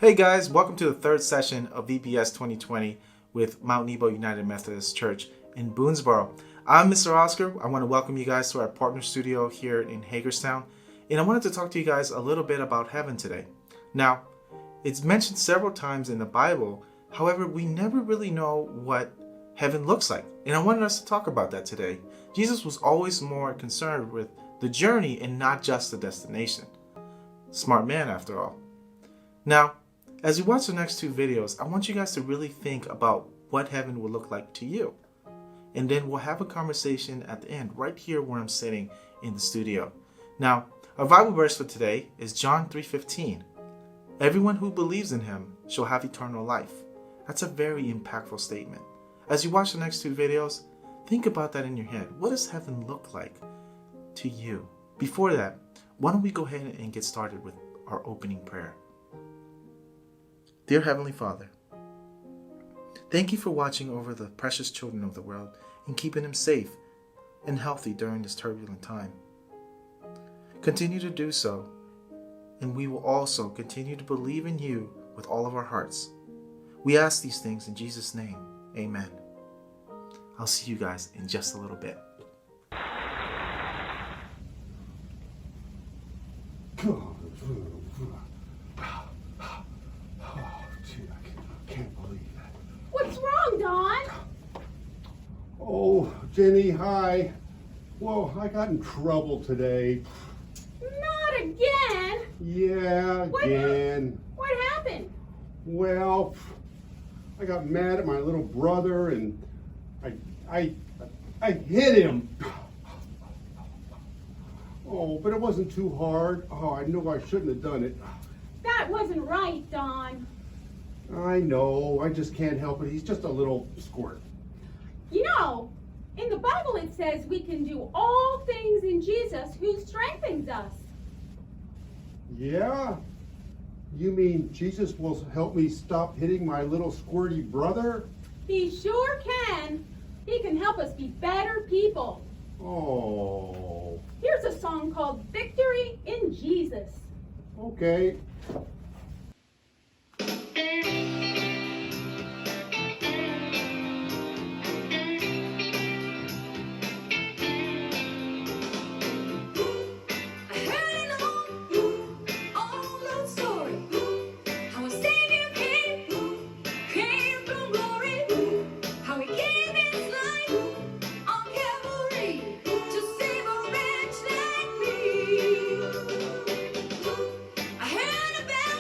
Hey guys, welcome to the third session of VBS 2020 with Mount Nebo United Methodist Church in Boonsboro. I'm Mr. Oscar. I want to welcome you guys to our partner studio here in Hagerstown, and I wanted to talk to you guys a little bit about heaven today. Now, it's mentioned several times in the Bible, however, we never really know what heaven looks like, and I wanted us to talk about that today. Jesus was always more concerned with the journey and not just the destination. Smart man, after all. Now, as you watch the next two videos, I want you guys to really think about what heaven will look like to you. And then we'll have a conversation at the end, right here where I'm sitting in the studio. Now, our Bible verse for today is John 3:15. Everyone who believes in him shall have eternal life. That's a very impactful statement. As you watch the next two videos, think about that in your head. What does heaven look like to you? Before that, why don't we go ahead and get started with our opening prayer. Dear Heavenly Father, thank you for watching over the precious children of the world and keeping them safe and healthy during this turbulent time. Continue to do so, and we will also continue to believe in you with all of our hearts. We ask these things in Jesus' name. Amen. I'll see you guys in just a little bit. What's wrong, Don? Oh, Jenny, hi. Well, I got in trouble today. Not again. Yeah, again. What happened? Well, I got mad at my little brother and I hit him. Oh, but it wasn't too hard. Oh, I knew I shouldn't have done it. That wasn't right, Don. I know, I just can't help it. He's just a little squirt. You know, in the Bible it says we can do all things in Jesus who strengthens us. Yeah? You mean Jesus will help me stop hitting my little squirty brother? He sure can. He can help us be better people. Oh. Here's a song called Victory in Jesus. Okay. I heard about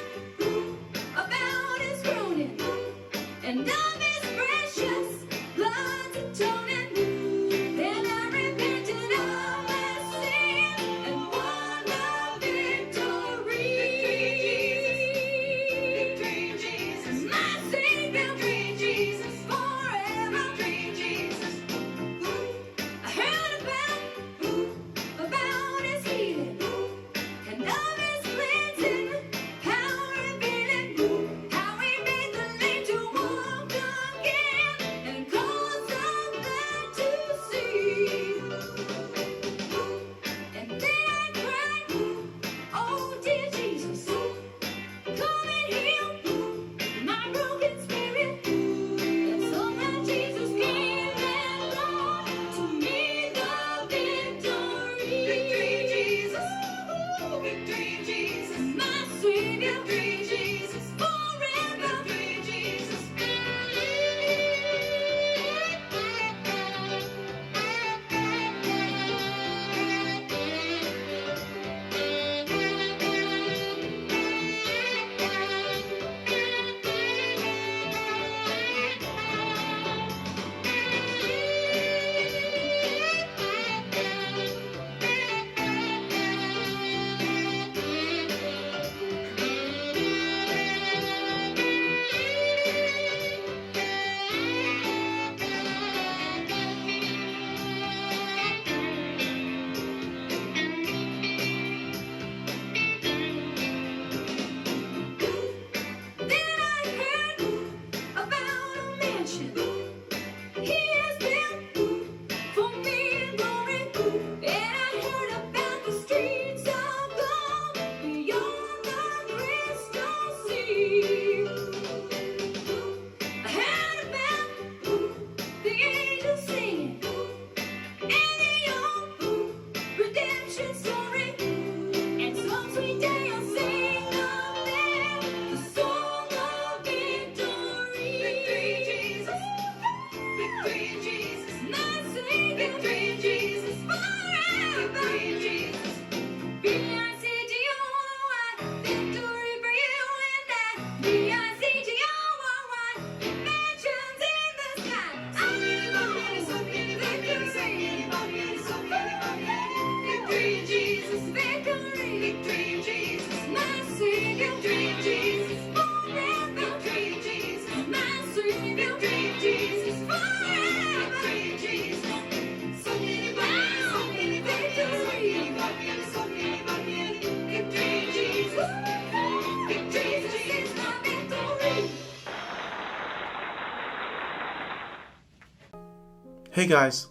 Hey guys,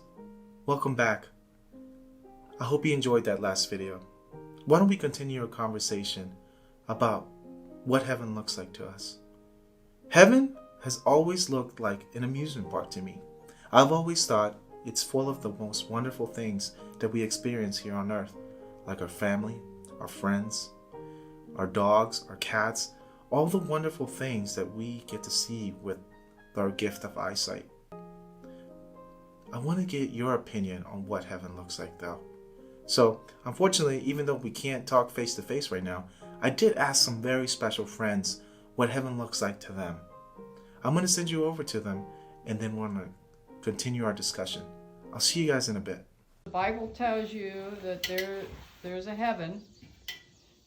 welcome back. I hope you enjoyed that last video. Why don't we continue a conversation about what heaven looks like to us? Heaven has always looked like an amusement park to me. I've always thought it's full of the most wonderful things that we experience here on earth, like our family, our friends, our dogs, our cats, all the wonderful things that we get to see with our gift of eyesight. I want to get your opinion on what heaven looks like though. So, unfortunately, even though we can't talk face to face right now, I did ask some very special friends what heaven looks like to them. I'm going to send you over to them and then we're going to continue our discussion. I'll see you guys in a bit. The Bible tells you that there's a heaven,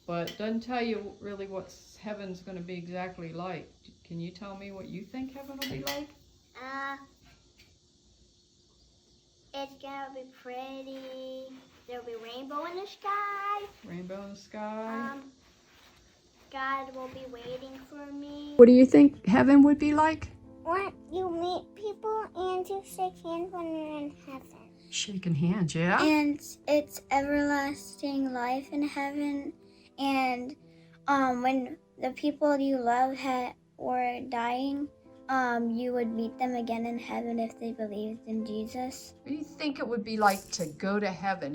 but it doesn't tell you really what heaven's going to be exactly like. Can you tell me what you think heaven will be like? It's gonna be pretty. There'll be rainbow in the sky. Rainbow in the sky? God will be waiting for me. What do you think heaven would be like? When you meet people and you shake hands when you're in heaven. Shaking hands, yeah? And it's everlasting life in heaven. And when the people you love were dying, you would meet them again in heaven if they believed in Jesus. What do you think it would be like to go to heaven?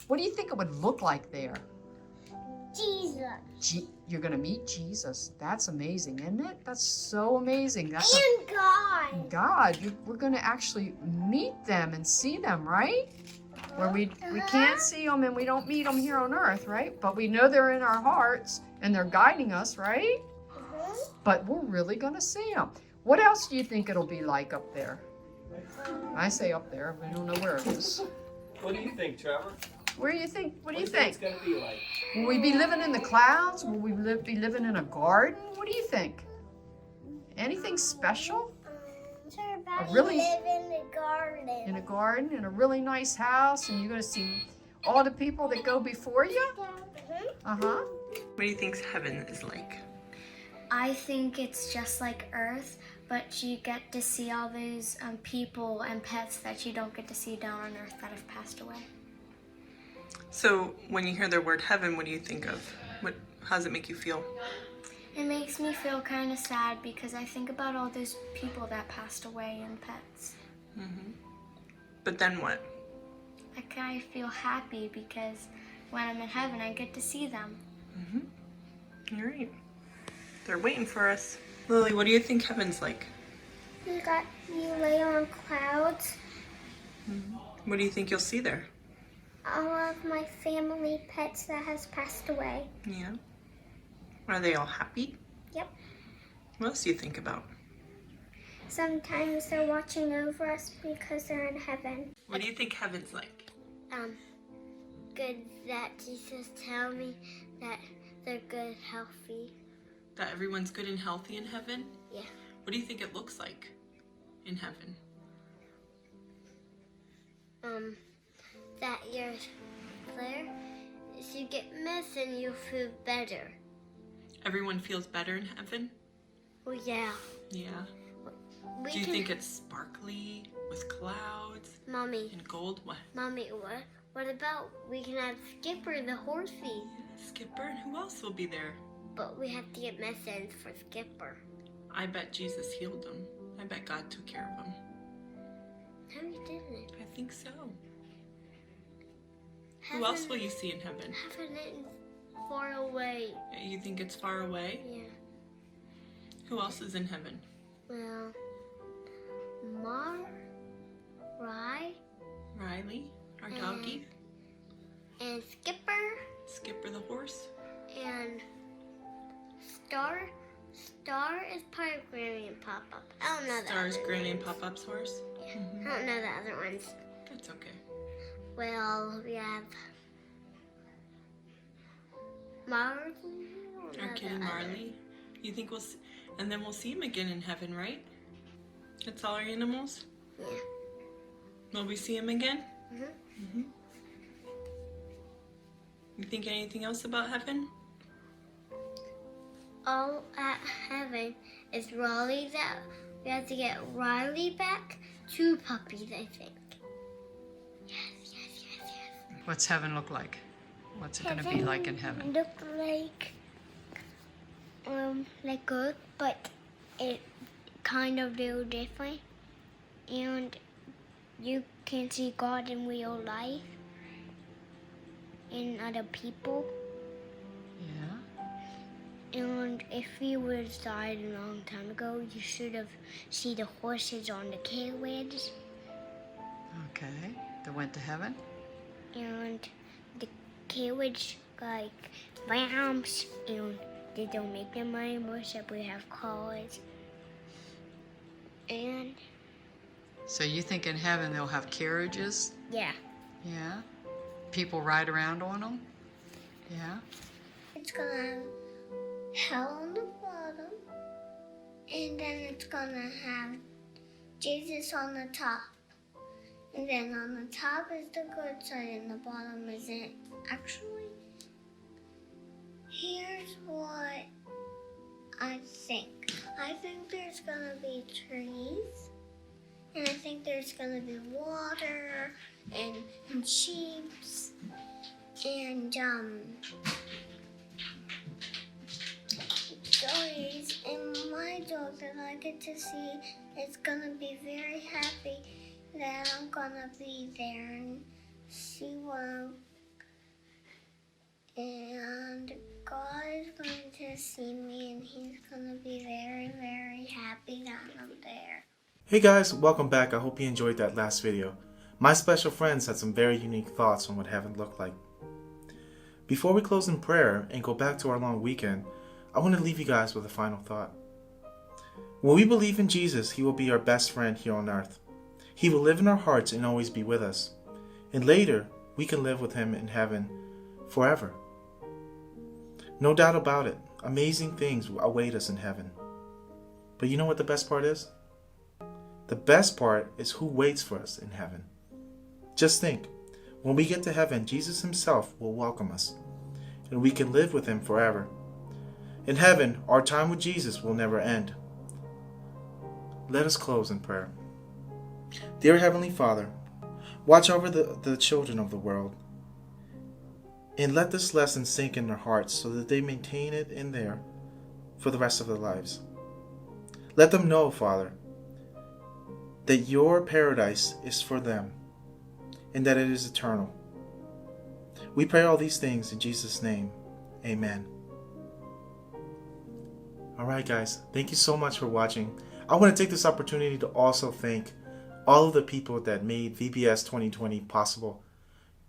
What do you think it would look like there? Jesus. You're going to meet Jesus. That's amazing, isn't it? That's so amazing. And God. God, we're going to actually meet them and see them, right? Where we can't see them and we don't meet them here on earth, right? But we know they're in our hearts and they're guiding us, right? But we're really going to see them. What else do you think it'll be like up there? I say up there, we don't know where it is. What do you think, Trevor? What do you think? What do you think it's going to be like? Will we be living in the clouds? Will we be living in a garden? What do you think? Anything special? Live in the garden. In a garden, in a really nice house, and you're going to see all the people that go before you? Uh-huh. What do you think heaven is like? I think it's just like Earth, but you get to see all those people and pets that you don't get to see down on Earth that have passed away. So when you hear the word heaven, what do you think of? How does it make you feel? It makes me feel kind of sad because I think about all those people that passed away and pets. Mm-hmm. But then what? I kind of feel happy because when I'm in heaven, I get to see them. Mm-hmm. All right. They're waiting for us. Lily, what do you think heaven's like? You lay on clouds. Mm-hmm. What do you think you'll see there? All of my family pets that has passed away. Yeah. Are they all happy? Yep. What else do you think about? Sometimes they're watching over us because they're in heaven. What do you think heaven's like? Good that Jesus tell me that they're good, healthy. That everyone's good and healthy in heaven? Yeah. What do you think it looks like in heaven? That you're there. If you get missing, you feel better. Everyone feels better in heaven? Oh yeah. Yeah. Do you think it's sparkly with clouds Mommy, and gold? What? Mommy, what about we can have Skipper the horsey? Skipper, and who else will be there? But we have to get missing for Skipper. I bet Jesus healed him. I bet God took care of him. No, you didn't. I think so. Who else will you see in heaven? Heaven is far away. You think it's far away? Yeah. Who else is in heaven? Well, Riley, our doggy. And Skipper. Skipper the horse. And Star. Star is part of Granny and Pop-Up. I don't know that. Star's Granny and Pop-Up's horse. Yeah. I don't know the other ones. That's okay. Well, we have Marley. Our kitty Marley. You think we'll see, and then we'll see him again in heaven, right? That's all our animals? Yeah. Will we see him again? Mhm. You think anything else about heaven? All at heaven is Raleigh that we have to get Riley back 2 puppies, I think. Yes. What's heaven look like? What's it going to be like in heaven? Look like good, but it kind of real different. And you can see God in real life and other people. Yeah. And if you was died a long time ago, you should have seen the horses on the carriage. Okay. That went to heaven? And the carriage like ramps, and they don't make them anymore, so we have cars. And So you think in heaven they'll have carriages? yeah, Yeah. People ride around on them? Yeah. it's gonna have hell on the bottom, and then it's gonna have Jesus on the top. And then on the top is the good side and the bottom isn't. Actually, here's what I think. I think there's gonna be trees, and I think there's gonna be water and sheep and doggies, and my dog that I get to see is gonna be very happy that I'm gonna be there and see and God is going to see me, and he's gonna be very, very happy that I'm there. Hey guys, welcome back. I hope you enjoyed that last video. My special friends had some very unique thoughts on what heaven looked like. Before we close in prayer and go back to our long weekend, I want to leave you guys with a final thought. When we believe in Jesus, he will be our best friend here on earth. He will live in our hearts and always be with us. And later, we can live with him in heaven forever. No doubt about it, amazing things await us in heaven. But you know what the best part is? The best part is who waits for us in heaven. Just think, when we get to heaven, Jesus himself will welcome us, and we can live with him forever. In heaven, our time with Jesus will never end. Let us close in prayer. Dear Heavenly Father, watch over the children of the world, and let this lesson sink in their hearts so that they maintain it in there for the rest of their lives. Let them know, Father, that your paradise is for them and that it is eternal. We pray all these things in Jesus' name. Amen. Alright guys, thank you so much for watching. I want to take this opportunity to also thank all of the people that made VBS 2020 possible.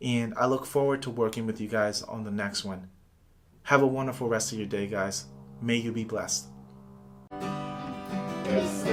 And I look forward to working with you guys on the next one. Have a wonderful rest of your day, guys. May you be blessed. It's